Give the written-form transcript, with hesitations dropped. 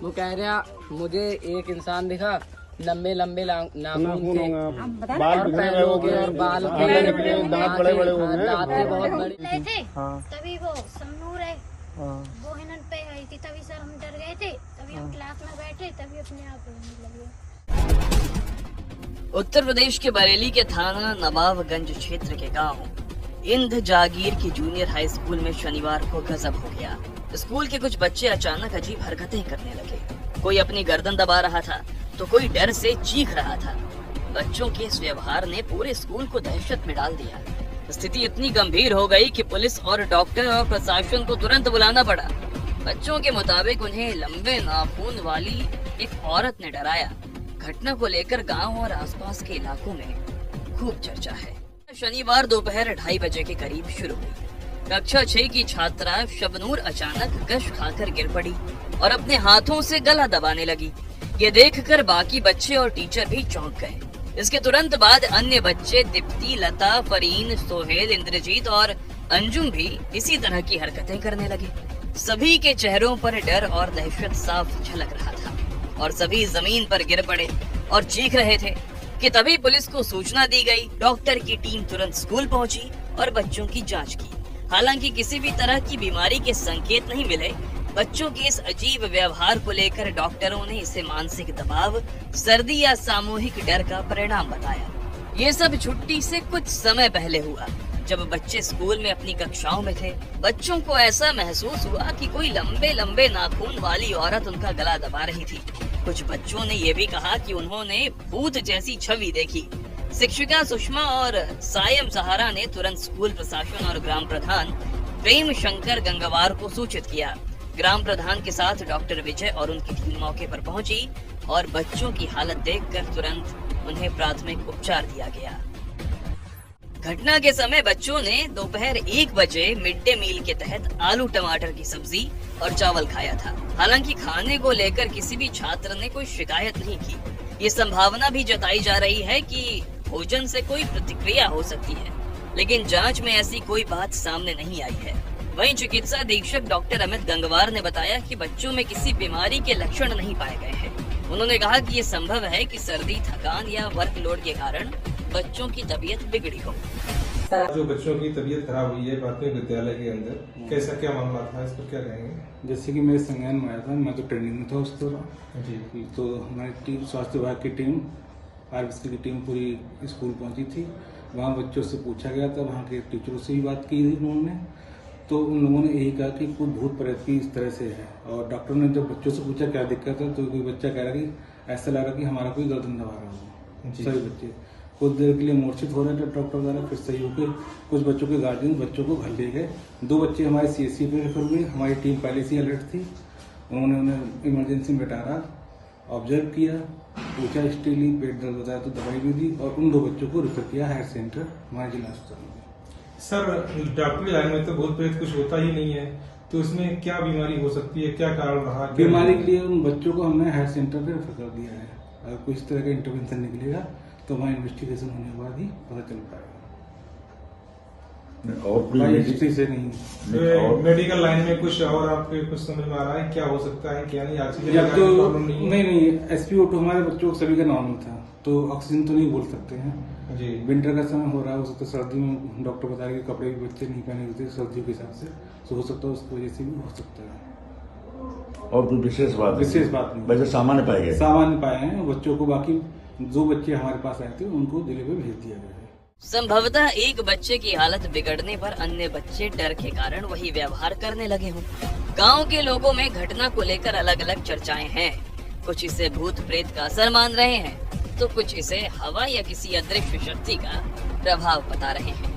वो कह रहा मुझे एक इंसान दिखा, लंबे लंबे नाखून थे बाल और पैरों हो गए और बाल दांत बड़े बड़े हो गए, दांतें बहुत बड़ी थे। तभी वो समनूर है वो हिनन पे आई थी, तभी सर हम डर गए थे, तभी हम क्लास में बैठे, तभी अपने आप रोने लगे। उत्तर प्रदेश के बरेली के थाना नवाबगंज क्षेत्र के गांव इंद जागीर की जूनियर हाई स्कूल में शनिवार को गजब हो गया। स्कूल के कुछ बच्चे अचानक अजीब हरकतें करने लगे। कोई अपनी गर्दन दबा रहा था तो कोई डर से चीख रहा था। बच्चों के इस व्यवहार ने पूरे स्कूल को दहशत में डाल दिया। स्थिति इतनी गंभीर हो गई कि पुलिस और डॉक्टर और प्रशासन को तुरंत बुलाना पड़ा। बच्चों के मुताबिक उन्हें लंबे नाखून वाली एक औरत ने डराया। घटना को लेकर गांव और आसपास के इलाकों में खूब चर्चा है। शनिवार दोपहर 2:30 बजे के करीब शुरू हुई। कक्षा 6 की छात्रा शबनूर अचानक गश खाकर गिर पड़ी और अपने हाथों से गला दबाने लगी। ये देखकर बाकी बच्चे और टीचर भी चौंक गए। इसके तुरंत बाद अन्य बच्चे दीप्ति, लता, फरीन, सोहेल, इंद्रजीत और अंजुम भी इसी तरह की हरकतें करने लगे। सभी के चेहरों पर डर और दहशत साफ झलक रहा था और सभी जमीन पर गिर पड़े और चीख रहे थे कि तभी पुलिस को सूचना दी गई। डॉक्टर की टीम तुरंत स्कूल पहुंची और बच्चों की जांच की। हालांकि किसी भी तरह की बीमारी के संकेत नहीं मिले। बच्चों के इस अजीब व्यवहार को लेकर डॉक्टरों ने इसे मानसिक दबाव, सर्दी या सामूहिक डर का परिणाम बताया। ये सब छुट्टी से कुछ समय पहले हुआ, जब बच्चे स्कूल में अपनी कक्षाओं में थे। बच्चों को ऐसा महसूस हुआ कि कोई लंबे लंबे नाखून वाली औरत उनका गला दबा रही थी। कुछ बच्चों ने ये भी कहा कि उन्होंने भूत जैसी छवि देखी। शिक्षिका सुषमा और सायम सहारा ने तुरंत स्कूल प्रशासन और ग्राम प्रधान प्रेम शंकर गंगवार को सूचित किया। ग्राम प्रधान के साथ डॉक्टर विजय और उनकी टीम मौके पर पहुंची और बच्चों की हालत देखकर तुरंत उन्हें प्राथमिक उपचार दिया गया। घटना के समय बच्चों ने दोपहर 1 बजे मिड डे मील के तहत आलू टमाटर की सब्जी और चावल खाया था। हालांकि खाने को लेकर किसी भी छात्र ने कोई शिकायत नहीं की। ये संभावना भी जताई जा रही है कि भोजन से कोई प्रतिक्रिया हो सकती है, लेकिन जांच में ऐसी कोई बात सामने नहीं आई है। वहीं चिकित्सा अधीक्षक डॉक्टर अमित गंगवार ने बताया कि बच्चों में किसी बीमारी के लक्षण नहीं पाए गए हैं। उन्होंने कहा कि ये संभव है कि सर्दी, थकान या वर्कलोड के कारण बच्चों की तबीयत बिगड़ी हो। जो बच्चों की तबीयत खराब हुई है प्राथमिक विद्यालय के अंदर, कैसा क्या मामला था, इस पर क्या कहेंगे? जैसे कि मेरे संज्ञान में आया था, मैं तो ट्रेनिंग में था उस दौरान जी। तो हमारी टीम, स्वास्थ्य विभाग की टीम, आरबीसी की टीम पूरी स्कूल पहुंची थी। वहाँ बच्चों से पूछा गया था, वहाँ के टीचरों से भी बात की थी उन्होंने। तो उन लोगों ने यही कहा कि कुछ भूत प्रेत की इस तरह से है। और डॉक्टर ने जब बच्चों से पूछा क्या दिक्कत है, तो कोई बच्चा कह रहा कि ऐसा लग रहा कि हमारा कोई गर्दन दबा रहा हो। सभी बच्चे कुछ देर के लिए मूर्छित हो रहे थे डॉक्टर द्वारा, फिर सही होकर कुछ बच्चों के गार्जियन बच्चों को घर ले गए। 2 बच्चे हमारे CSC पे रेफर हुए। हमारी टीम पहले से अलर्ट थी। उन्होंने उन्हें इमरजेंसी में बैठा, ऑब्जर्व किया, पूछा हिस्ट्री ली, पेट दर्द बताया तो दवाई भी दी और उन 2 बच्चों को रेफर किया हायर सेंटर हमारे जिला अस्पताल में। सर, डॉक्टरी लाइन में तो भूत प्रेत कुछ होता ही नहीं है, तो इसमें क्या बीमारी हो सकती है, क्या कारण रहा? बीमारी के लिए उन बच्चों को हमने हायर सेंटर पे रेफर कर दिया है। अगर कोई इस तरह का इंटरवेंशन निकलेगा तो वहाँ इन्वेस्टिगेशन होने के बाद ही पता चल पाएगा। और कोई से नहीं मेडिकल लाइन में कुछ और आपके कुछ समझ में आ रहा है क्या हो सकता है क्या नहीं? ऑक्सीजन या तो प्रॉब्लम नहीं SpO2 हमारे बच्चों सभी का नॉर्मल था, तो ऑक्सीजन तो नहीं बोल सकते हैं जी। विंटर का समय हो रहा है, हो सकता है सर्दी में डॉक्टर बता रहे कि कपड़े भी बच्चे नहीं पहने होते सर्दियों के हिसाब से, तो हो सकता है उसकी वजह से भी हो सकता है। और कोई विशेष बात नहीं, बच्चे सामान्य पाए गए, सामान्य पाए हैं बच्चों को। बाकी 2 बच्चे हमारे पास आए थे उनको जिले में भेज दिया गया है। संभवतः एक बच्चे की हालत बिगड़ने पर अन्य बच्चे डर के कारण वही व्यवहार करने लगे हों। गांव के लोगों में घटना को लेकर अलग अलग चर्चाएं हैं। कुछ इसे भूत प्रेत का असर मान रहे हैं, तो कुछ इसे हवा या किसी अदृश्य शक्ति का प्रभाव बता रहे हैं।